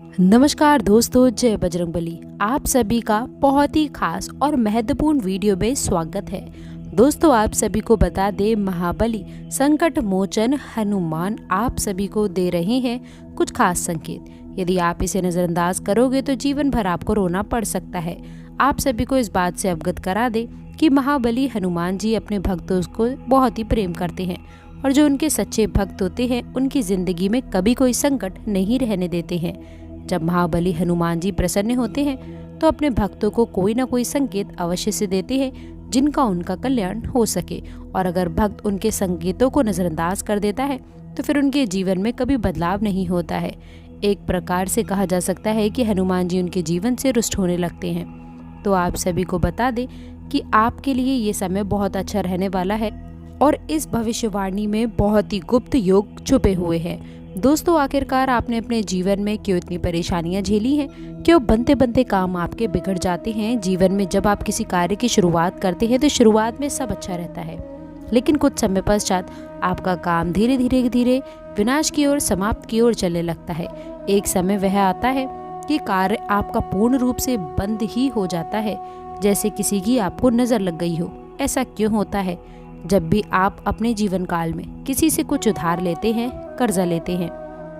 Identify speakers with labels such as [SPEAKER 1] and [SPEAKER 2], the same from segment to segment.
[SPEAKER 1] नमस्कार दोस्तों, जय बजरंगबली। आप सभी का बहुत ही खास और महत्वपूर्ण वीडियो में स्वागत है। दोस्तों, आप सभी को बता दे, महाबली संकट मोचन हनुमान आप सभी को दे रहे हैं कुछ खास संकेत। यदि आप इसे नजरअंदाज करोगे तो जीवन भर आपको रोना पड़ सकता है। आप सभी को इस बात से अवगत करा दे कि महाबली हनुमान जी अपने भक्तों को बहुत ही प्रेम करते हैं और जो उनके सच्चे भक्त होते हैं उनकी जिंदगी में कभी कोई संकट नहीं रहने देते हैं। जब महाबली हनुमान जी प्रसन्न होते हैं तो अपने भक्तों को कोई ना कोई संकेत अवश्य से देते हैं जिनका उनका कल्याण हो सके। और अगर भक्त उनके संकेतों को नजरअंदाज कर देता है तो फिर उनके जीवन में कभी बदलाव नहीं होता है। एक प्रकार से कहा जा सकता है कि हनुमान जी उनके जीवन से रुष्ट होने लगते हैं। तो आप सभी को बता दें कि आपके लिए ये समय बहुत अच्छा रहने वाला है और इस भविष्यवाणी में बहुत ही गुप्त योग छुपे हुए हैं। दोस्तों, आखिरकार आपने अपने जीवन में क्यों इतनी परेशानियां झेली हैं? क्यों बनते बनते काम आपके बिगड़ जाते हैं? जीवन में जब आप किसी कार्य की शुरुआत करते हैं तो शुरुआत में सब अच्छा रहता है, लेकिन कुछ समय पश्चात आपका काम धीरे धीरे विनाश की ओर, समाप्त की ओर चलने लगता है। एक समय वह आता है कि कार्य आपका पूर्ण रूप से बंद ही हो जाता है, जैसे किसी की आपको नजर लग गई हो। ऐसा क्यों होता है? जब भी आप अपने जीवन काल में किसी से कुछ उधार लेते हैं, कर्जा लेते हैं,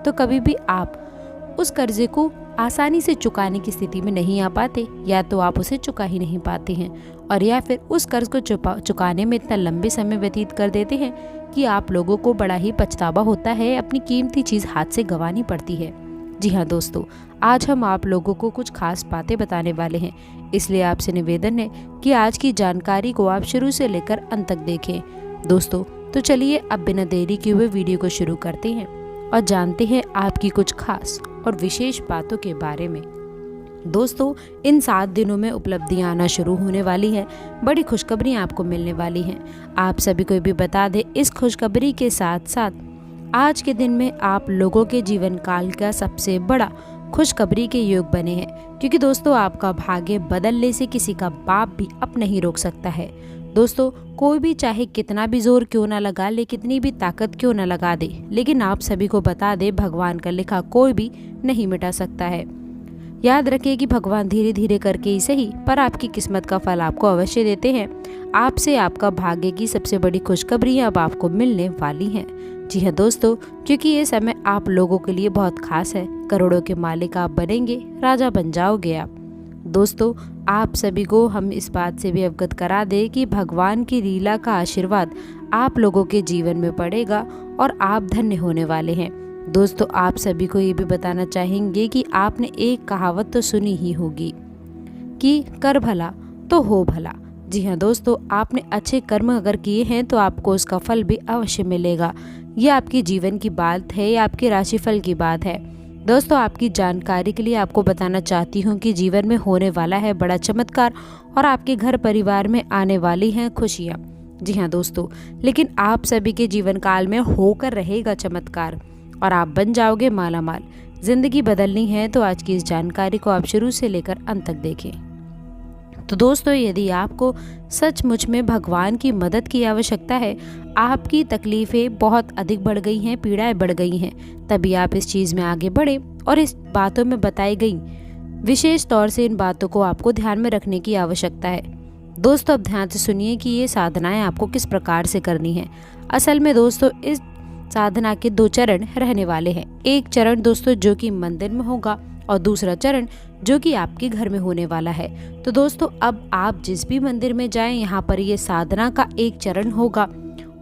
[SPEAKER 1] तो कभी भी आप उस कर्जे को आसानी से चुकाने की स्थिति में नहीं आ पाते, या तो आप उसे चुका ही नहीं पाते हैं, और या फिर उस कर्ज को चुकाने में इतना लंबे समय व्यतीत कर देते हैं कि आप लोगों को बड़ा ही पछतावा होता है, अपनी कीमती चीज हाथ से गंवानी पड़ती है। जी हाँ दोस्तों, आज हम आप लोगों को कुछ खास बातें बताने वाले हैं, इसलिए आपसे निवेदन है कि आज की जानकारी को आप शुरू से लेकर अंत तक देखें। दोस्तों, तो चलिए अब बिना देरी किए हुए वीडियो को शुरू करते हैं और जानते हैं आपकी कुछ खास और विशेष बातों के बारे में। दोस्तों, इन 7 दिनों में उपलब्धियां आना शुरू होने वाली हैं, बड़ी खुशखबरियां आपको मिलने वाली हैं। आप सभी को भी बता दें, इस खुशखबरी के साथ साथ आज के दिन में आप लोगों के जीवन काल का सबसे बड़ा खुशखबरी के योग बने हैं, क्योंकि दोस्तों आपका भाग्य बदलने से किसी का बाप भी अब नहीं रोक सकता है। दोस्तों, कोई भी चाहे कितना भी जोर क्यों ना लगा ले, कितनी भी ताकत क्यों ना लगा दे, लेकिन आप सभी को बता दे, भगवान का लिखा कोई भी नहीं मिटा सकता है। याद रखिए कि भगवान धीरे धीरे करके ही सही, पर आपकी किस्मत का फल आपको अवश्य देते हैं। आपसे आपका भाग्य की सबसे बड़ी खुशखबरी अब आपको मिलने वाली है। जी हाँ दोस्तों, क्योंकि ये समय आप लोगों के लिए बहुत खास है। करोड़ों के मालिक आप बनेंगे, राजा बन जाओगे आप। दोस्तों, आप सभी को हम इस बात से भी अवगत करा दे कि भगवान की लीला का आशीर्वाद आप लोगों के जीवन में पड़ेगा और आप धन्य होने वाले हैं। दोस्तों, आप सभी को ये भी बताना चाहेंगे कि आपने एक कहावत तो सुनी ही होगी कि कर भला तो हो भला। जी हाँ दोस्तों, आपने अच्छे कर्म अगर किए हैं तो आपको उसका फल भी अवश्य मिलेगा। ये आपके जीवन की बात है या आपके राशिफल की बात है। दोस्तों, आपकी जानकारी के लिए आपको बताना चाहती हूँ कि जीवन में होने वाला है बड़ा चमत्कार और आपके घर परिवार में आने वाली हैं खुशियाँ। जी हाँ दोस्तों, लेकिन आप सभी के जीवन काल में होकर रहेगा चमत्कार और आप बन जाओगे मालामाल। जिंदगी बदलनी है तो आज की इस जानकारी को आप शुरू से लेकर अंत तक देखें। तो दोस्तों, यदि आपको सचमुच में भगवान की मदद की आवश्यकता है, आपकी तकलीफें बहुत अधिक बढ़ गई हैं, पीड़ाएं बढ़ गई हैं, तभी आप इस चीज़ में आगे बढ़े और इस बातों में बताई गई विशेष तौर से इन बातों को आपको ध्यान में रखने की आवश्यकता है। दोस्तों, अब ध्यान से सुनिए कि ये साधनाएं आपको किस प्रकार से करनी है। असल में दोस्तों, इस साधना के 2 चरण रहने वाले हैं। एक चरण दोस्तों जो कि मंदिर में होगा और दूसरा चरण जो कि आपके घर में होने वाला है। तो दोस्तों, अब आप जिस भी मंदिर में जाएं, यहाँ पर ये साधना का एक चरण होगा।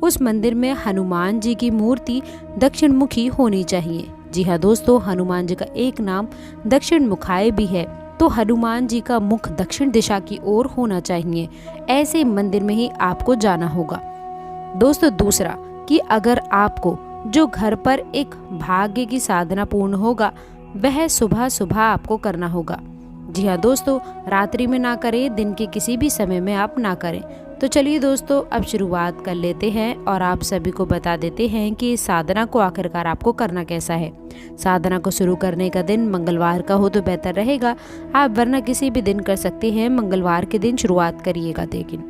[SPEAKER 1] उस मंदिर में हनुमान जी की मूर्ति दक्षिण मुखी होनी चाहिए। जी हाँ दोस्तों, हनुमान जी का एक नाम दक्षिण मुखाय भी है, तो हनुमान जी का मुख दक्षिण दिशा की ओर होना चाहिए। ऐसे मंदिर में ही आपको जाना होगा। दोस्तों, दूसरा कि अगर आपको जो घर पर एक भाग्य की साधना पूर्ण होगा, वह सुबह सुबह आपको करना होगा। जी हाँ दोस्तों, रात्रि में ना करें, दिन के किसी भी समय में आप ना करें। तो चलिए दोस्तों, अब शुरुआत कर लेते हैं और आप सभी को बता देते हैं कि इस साधना को आखिरकार आपको करना कैसा है। साधना को शुरू करने का दिन मंगलवार का हो तो बेहतर रहेगा, आप वरना किसी भी दिन कर सकते हैं। मंगलवार के दिन शुरुआत करिएगा। लेकिन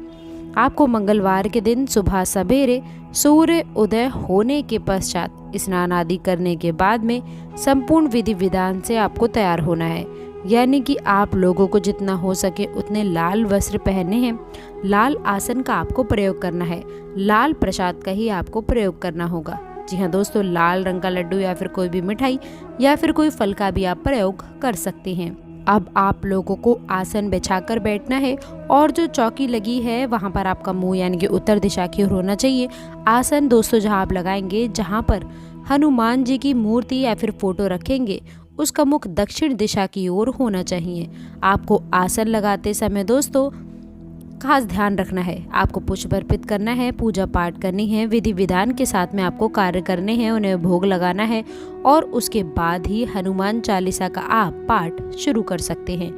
[SPEAKER 1] आपको मंगलवार के दिन सुबह सवेरे सूर्य उदय होने के पश्चात स्नान आदि करने के बाद में संपूर्ण विधि विधान से आपको तैयार होना है। यानी कि आप लोगों को जितना हो सके उतने लाल वस्त्र पहनने हैं, लाल आसन का आपको प्रयोग करना है, लाल प्रसाद का ही आपको प्रयोग करना होगा। जी हाँ दोस्तों, लाल रंग का लड्डू या फिर कोई भी मिठाई या फिर कोई फल का भी आप प्रयोग कर सकते हैं। अब आप लोगों को आसन बिछाकर बैठना है और जो चौकी लगी है वहाँ पर आपका मुंह यानी कि उत्तर दिशा की ओर होना चाहिए। आसन दोस्तों जहाँ आप लगाएंगे, जहाँ पर हनुमान जी की मूर्ति या फिर फोटो रखेंगे, उसका मुख दक्षिण दिशा की ओर होना चाहिए। आपको आसन लगाते समय दोस्तों खास ध्यान रखना है, आपको पुष्प अर्पित करना है, पूजा पाठ करनी है, विधि विधान के साथ में आपको कार्य करने हैं, उन्हें भोग लगाना है और उसके बाद ही हनुमान चालीसा का आप पाठ शुरू कर सकते हैं।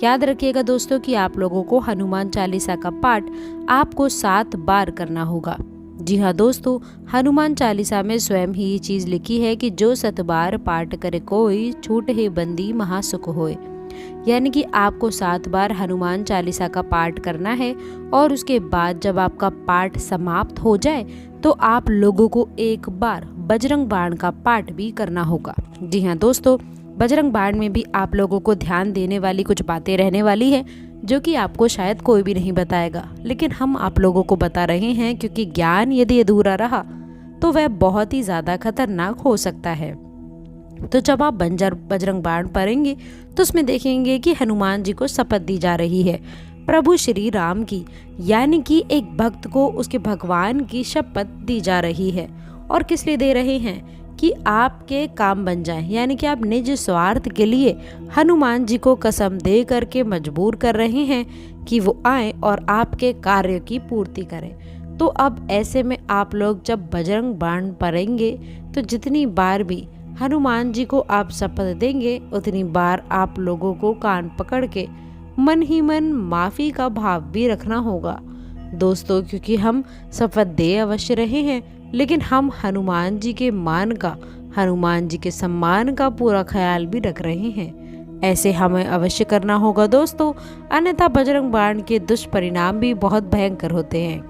[SPEAKER 1] याद रखिएगा दोस्तों कि आप लोगों को हनुमान चालीसा का पाठ आपको 7 बार करना होगा। जी हाँ दोस्तों, हनुमान चालीसा में स्वयं ही ये चीज़ लिखी है कि जो 7 बार पाठ करे कोई, छूट है बंदी महासुख होए। यानी कि आपको 7 बार हनुमान चालीसा का पाठ करना है और उसके बाद जब आपका पाठ समाप्त हो जाए तो आप लोगों को एक बार बजरंग बाण का पाठ भी करना होगा। जी हाँ दोस्तों, बजरंग बाण में भी आप लोगों को ध्यान देने वाली कुछ बातें रहने वाली है जो कि आपको शायद कोई भी नहीं बताएगा, लेकिन हम आप लोगों को बता रहे हैं क्योंकि ज्ञान यदि अधूरा रहा तो वह बहुत ही ज़्यादा खतरनाक हो सकता है। तो जब आप बजरंग बाण पढ़ेंगे तो उसमें देखेंगे कि हनुमान जी को शपथ दी जा रही है प्रभु श्री राम की, यानी कि एक भक्त को उसके भगवान की शपथ दी जा रही है। और किस लिए दे रहे हैं? कि आपके काम बन जाए, यानी कि आप निज स्वार्थ के लिए हनुमान जी को कसम दे करके मजबूर कर रहे हैं कि वो आए और आपके कार्य की पूर्ति करें। तो अब ऐसे में आप लोग जब बजरंग बाण पढ़ेंगे तो जितनी बार भी हनुमान जी को आप शपथ देंगे उतनी बार आप लोगों को कान पकड़ के मन ही मन माफ़ी का भाव भी रखना होगा दोस्तों, क्योंकि हम शपथ दे अवश्य रहे हैं लेकिन हम हनुमान जी के मान का, हनुमान जी के सम्मान का पूरा ख्याल भी रख रहे हैं। ऐसे हमें अवश्य करना होगा दोस्तों, अन्यथा बजरंग बाण के दुष्परिणाम भी बहुत भयंकर होते हैं।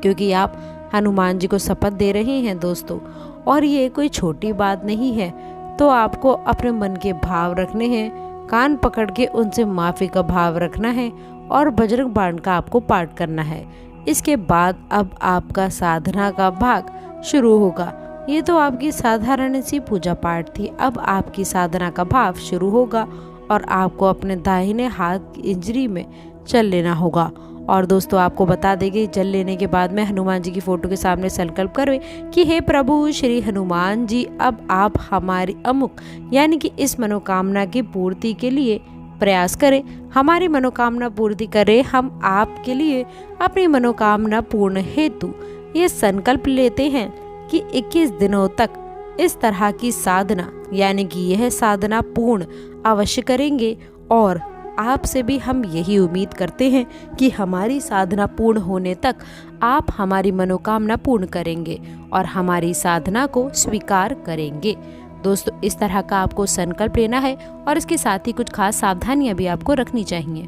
[SPEAKER 1] क्योंकि आप हनुमान जी को शपथ दे रहे हैं दोस्तों, और ये कोई छोटी बात नहीं है। तो आपको अपने मन के भाव रखने हैं, कान पकड़ के उनसे माफ़ी का भाव रखना है और बजरंग बाण का आपको पाठ करना है। इसके बाद अब आपका साधना का भाग शुरू होगा। ये तो आपकी साधारण सी पूजा पाठ थी, अब आपकी साधना का भाव शुरू होगा और आपको अपने दाहिने हाथ की इंजरी में चल लेना होगा। और दोस्तों आपको बता देंगे, जल लेने के बाद में हनुमान जी की फोटो के सामने संकल्प करें कि हे प्रभु श्री हनुमान जी, अब आप हमारी अमुक यानी कि इस मनोकामना की पूर्ति के लिए प्रयास करें, हमारी मनोकामना पूर्ति करें। हम आपके लिए अपनी मनोकामना पूर्ण हेतु ये संकल्प लेते हैं कि 21 दिनों तक इस तरह की साधना यानी कि यह साधना पूर्ण अवश्य करेंगे। और आपसे भी हम यही उम्मीद करते हैं कि हमारी साधना पूर्ण होने तक आप हमारी मनोकामना पूर्ण करेंगे और हमारी साधना को स्वीकार करेंगे। दोस्तों इस तरह का आपको संकल्प लेना है और इसके साथ ही कुछ खास सावधानियां भी आपको रखनी चाहिए।